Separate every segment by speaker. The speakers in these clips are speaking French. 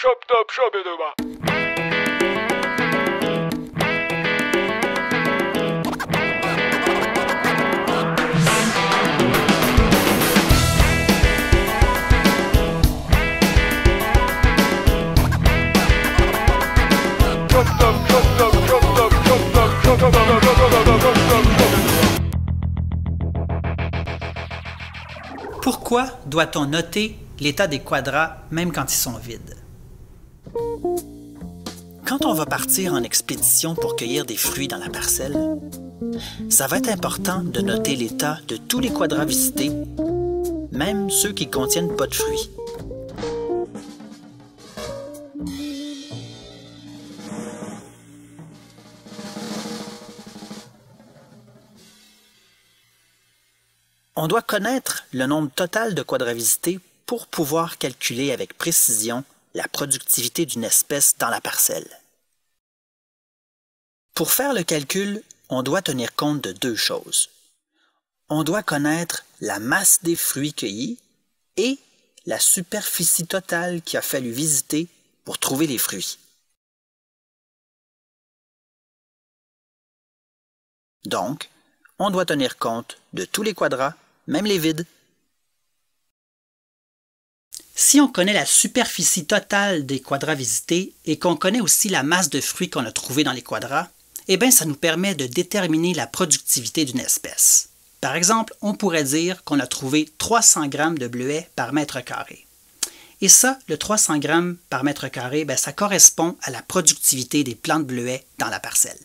Speaker 1: Chop top chop et demain.
Speaker 2: Pourquoi doit-on noter l'état des quadras même quand ils sont vides? Quand on va partir en expédition pour cueillir des fruits dans la parcelle, ça va être important de noter l'état de tous les quadras visités, même ceux qui ne contiennent pas de fruits. On doit connaître le nombre total de quadras visités pour pouvoir calculer avec précision la productivité d'une espèce dans la parcelle. Pour faire le calcul, on doit tenir compte de deux choses. On doit connaître la masse des fruits cueillis et la superficie totale qu'il a fallu visiter pour trouver les fruits. Donc, on doit tenir compte de tous les quadras, même les vides. Si on connaît la superficie totale des quadras visités et qu'on connaît aussi la masse de fruits qu'on a trouvés dans les quadras, eh bien, ça nous permet de déterminer la productivité d'une espèce. Par exemple, on pourrait dire qu'on a trouvé 300 grammes de bleuets par mètre carré. Et ça, le 300 grammes par mètre carré, bien, ça correspond à la productivité des plants de bleuets dans la parcelle.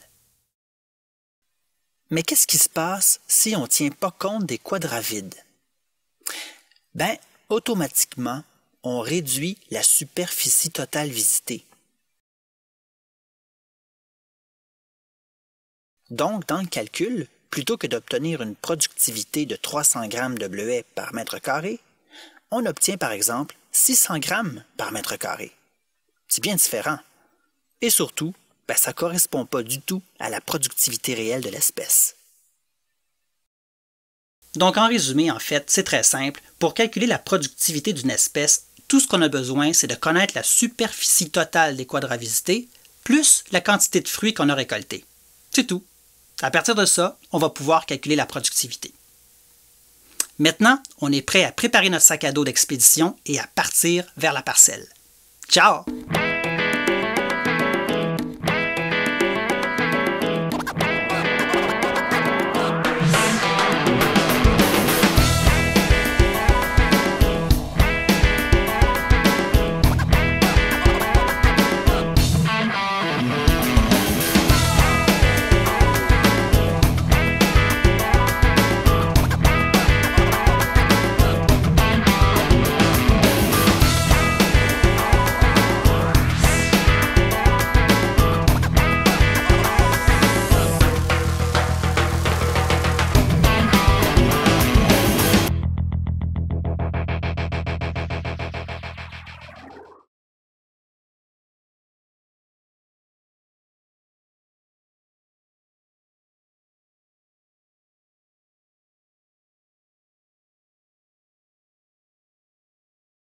Speaker 2: Mais qu'est-ce qui se passe si on ne tient pas compte des quadras vides? Bien, automatiquement, on réduit la superficie totale visitée. Donc, dans le calcul, plutôt que d'obtenir une productivité de 300 grammes de bleuets par mètre carré, on obtient par exemple 600 grammes par mètre carré. C'est bien différent. Et surtout, ben, ça ne correspond pas du tout à la productivité réelle de l'espèce. Donc, en résumé, en fait, c'est très simple. Pour calculer la productivité d'une espèce, tout ce qu'on a besoin, c'est de connaître la superficie totale des quadras visités, plus la quantité de fruits qu'on a récoltés. C'est tout. À partir de ça, on va pouvoir calculer la productivité. Maintenant, on est prêt à préparer notre sac à dos d'expédition et à partir vers la parcelle. Ciao!